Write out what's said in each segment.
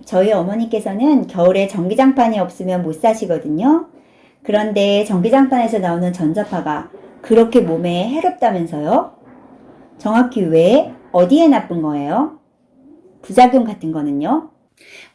저희 어머니께서는 겨울에 전기장판이 없으면 못 사시거든요. 그런데 전기장판에서 나오는 전자파가 그렇게 몸에 해롭다면서요? 정확히 왜, 어디에 나쁜 거예요? 부작용 같은 거는요?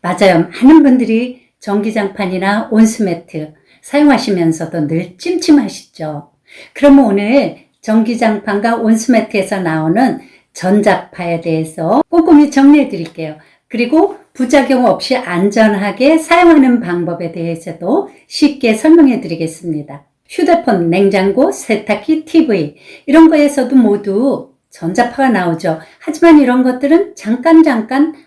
맞아요. 많은 분들이 전기장판이나 온수매트 사용하시면서도 늘 찜찜하시죠. 그러면 오늘 전기장판과 온수매트에서 나오는 전자파에 대해서 꼼꼼히 정리해 드릴게요. 그리고 부작용 없이 안전하게 사용하는 방법에 대해서도 쉽게 설명해 드리겠습니다. 휴대폰, 냉장고, 세탁기, TV 이런 거에서도 모두 전자파가 나오죠. 하지만 이런 것들은 잠깐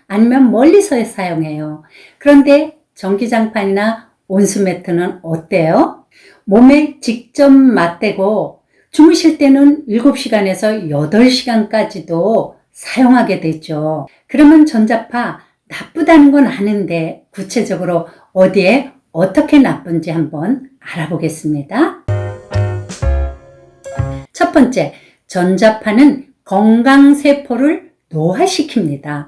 아니면 멀리서 사용해요. 그런데 전기장판이나 온수매트는 어때요? 몸에 직접 맞대고 주무실 때는 7시간에서 8시간까지도 사용하게 되죠. 그러면 전자파 나쁘다는 건 아는데 구체적으로 어디에 어떻게 나쁜지 한번 알아보겠습니다. 첫 번째, 전자파는 건강세포를 노화시킵니다.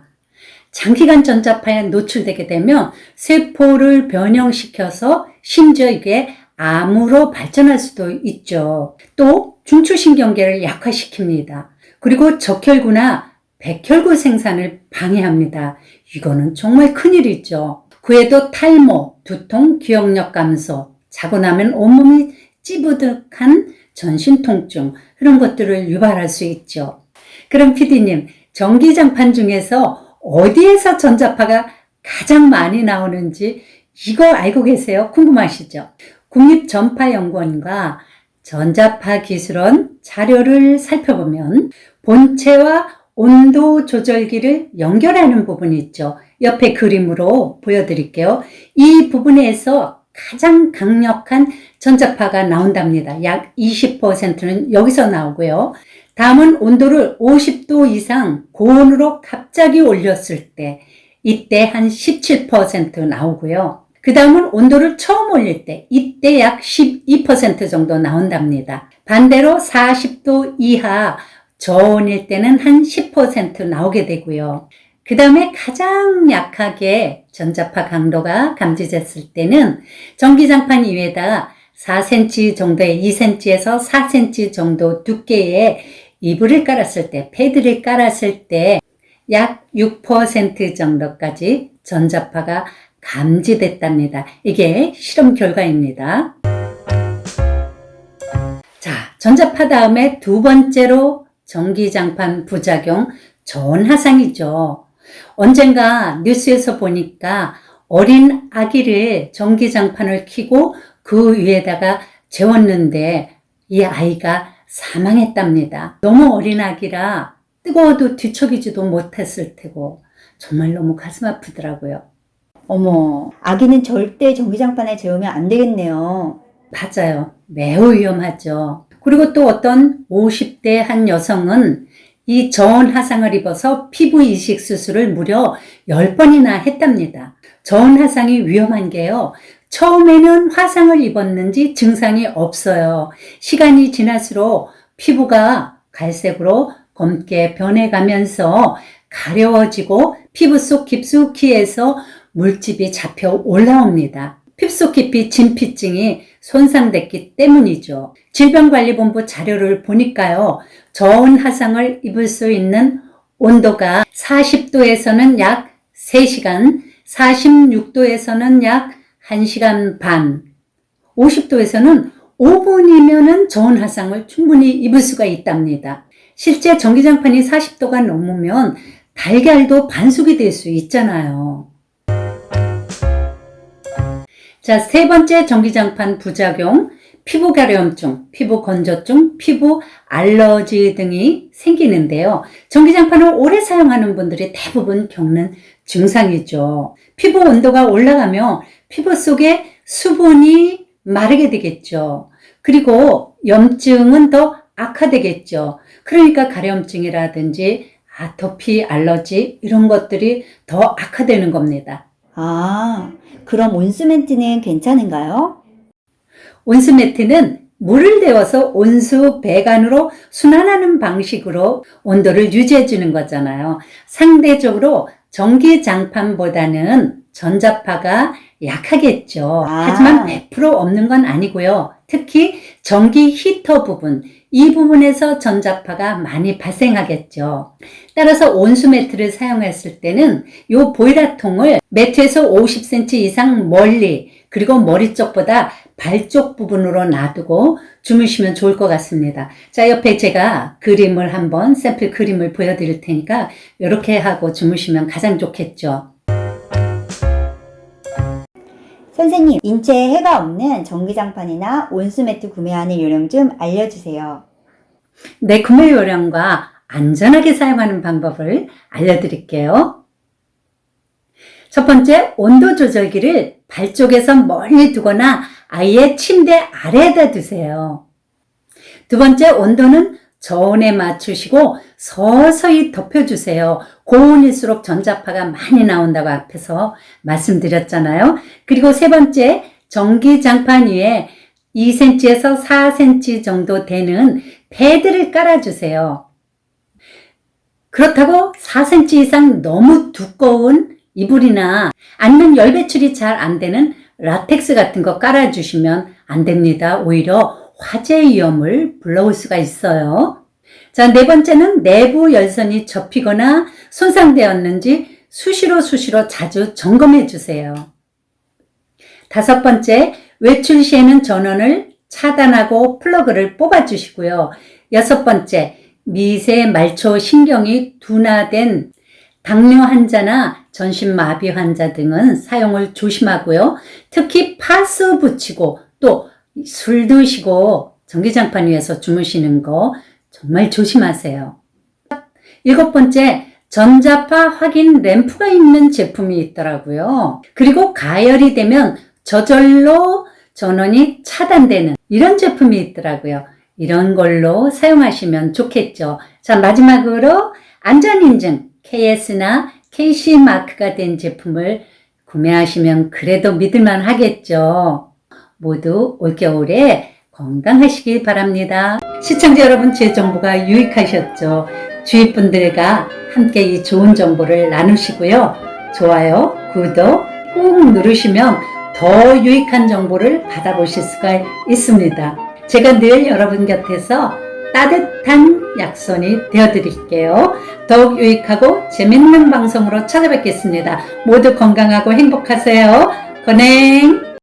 장기간 전자파에 노출되게 되면 세포를 변형시켜서 심지어 이게 암으로 발전할 수도 있죠. 또 중추신경계를 약화시킵니다. 그리고 적혈구나 백혈구 생산을 방해합니다. 이거는 정말 큰일이죠. 그 외에도 탈모, 두통, 기억력 감소, 자고 나면 온몸이 찌부득한 전신통증 이런 것들을 유발할 수 있죠. 그럼 PD님, 전기장판 중에서 어디에서 전자파가 가장 많이 나오는지 이거 알고 계세요? 궁금하시죠? 국립전파연구원과 전자파기술원 자료를 살펴보면 본체와 온도 조절기를 연결하는 부분이 있죠. 옆에 그림으로 보여드릴게요. 이 부분에서 가장 강력한 전자파가 나온답니다. 약 20%는 여기서 나오고요. 다음은 온도를 50도 이상 고온으로 갑자기 올렸을 때 이때 한 17% 나오고요. 그 다음은 온도를 처음 올릴 때 이때 약 12% 정도 나온답니다. 반대로 40도 이하 저온일 때는 한 10% 나오게 되고요. 그 다음에 가장 약하게 전자파 강도가 감지됐을 때는 전기장판 위에다 4cm 정도의 2cm에서 4cm 정도 두께의 이불을 깔았을 때, 패드를 깔았을 때 약 6% 정도까지 전자파가 감지됐답니다. 이게 실험 결과입니다. 자, 전자파 다음에 두 번째로 전기장판 부작용, 저온화상이죠. 언젠가 뉴스에서 보니까 어린 아기를 전기장판을 켜고 그 위에다가 재웠는데 이 아이가 사망했답니다. 너무 어린 아기라 뜨거워도 뒤척이지도 못했을 테고 정말 너무 가슴 아프더라고요. 어머, 아기는 절대 전기장판에 재우면 안 되겠네요. 맞아요. 매우 위험하죠. 그리고 또 어떤 50대 한 여성은 이 저온화상을 입어서 피부 이식 수술을 무려 10번이나 했답니다. 저온화상이 위험한 게요. 처음에는 화상을 입었는지 증상이 없어요. 시간이 지날수록 피부가 갈색으로 검게 변해가면서 가려워지고 피부 속 깊숙이에서 물집이 잡혀 올라옵니다. 피부 속 깊이 진피증이 손상됐기 때문이죠. 질병관리본부 자료를 보니까요. 저온화상을 입을 수 있는 온도가 40도에서는 약 3시간, 46도에서는 약 1시간 반, 50도에서는 5분이면은 저온화상을 충분히 입을 수가 있답니다. 실제 전기장판이 40도가 넘으면 달걀도 반숙이 될 수 있잖아요. 자, 세 번째 전기장판 부작용, 피부 가려움증, 피부 건조증, 피부 알러지 등이 생기는데요. 전기장판을 오래 사용하는 분들이 대부분 겪는 증상이죠. 피부 온도가 올라가면 피부 속에 수분이 마르게 되겠죠. 그리고 염증은 더 악화되겠죠. 그러니까 가려움증이라든지 아토피, 알러지 이런 것들이 더 악화되는 겁니다. 아, 그럼 온수매트는 괜찮은가요? 온수매트는 물을 데워서 온수 배관으로 순환하는 방식으로 온도를 유지해 주는 거잖아요. 상대적으로 전기장판보다는 전자파가 약하겠죠. 하지만 100% 없는 건 아니고요. 특히 전기 히터 부분, 이 부분에서 전자파가 많이 발생하겠죠. 따라서 온수 매트를 사용했을 때는 이 보일러통을 매트에서 50cm 이상 멀리, 그리고 머리 쪽보다 발 쪽 부분으로 놔두고 주무시면 좋을 것 같습니다. 자, 옆에 제가 그림을 한번 샘플 그림을 보여드릴 테니까 이렇게 하고 주무시면 가장 좋겠죠. 선생님, 인체에 해가 없는 전기장판이나 온수매트 구매하는 요령 좀 알려주세요. 네, 구매 요령과 안전하게 사용하는 방법을 알려드릴게요. 첫 번째, 온도 조절기를 발 쪽에서 멀리 두거나 아예 침대 아래에다 두세요. 두 번째, 온도는 저온에 맞추시고 서서히 덮여주세요. 고온일수록 전자파가 많이 나온다고 앞에서 말씀드렸잖아요. 그리고 세 번째, 전기장판 위에 2cm에서 4cm 정도 되는 패드를 깔아주세요. 그렇다고 4cm 이상 너무 두꺼운 이불이나 아니면 열 배출이 잘 안 되는 라텍스 같은 거 깔아주시면 안 됩니다. 오히려 화재 위험을 불러올 수가 있어요. 자, 네 번째는 내부 열선이 접히거나 손상되었는지 수시로 자주 점검해 주세요. 다섯 번째, 외출 시에는 전원을 차단하고 플러그를 뽑아 주시고요. 여섯 번째, 미세 말초 신경이 둔화된 당뇨 환자나 전신마비 환자 등은 사용을 조심하고요. 특히 파스 붙이고 또 술 드시고 전기장판 위에서 주무시는 거 정말 조심하세요. 일곱 번째, 전자파 확인 램프가 있는 제품이 있더라고요. 그리고 가열이 되면 저절로 전원이 차단되는 이런 제품이 있더라고요. 이런 걸로 사용하시면 좋겠죠. 자, 마지막으로 안전인증 KS나 KC 마크가 된 제품을 구매하시면 그래도 믿을만 하겠죠. 모두 올겨울에 건강하시길 바랍니다. 시청자 여러분, 제 정보가 유익하셨죠? 주위 분들과 함께 이 좋은 정보를 나누시고요. 좋아요, 구독 꾹 누르시면 더 유익한 정보를 받아보실 수가 있습니다. 제가 늘 여러분 곁에서 따뜻한 약손이 되어드릴게요. 더욱 유익하고 재밌는 방송으로 찾아뵙겠습니다. 모두 건강하고 행복하세요. 건행!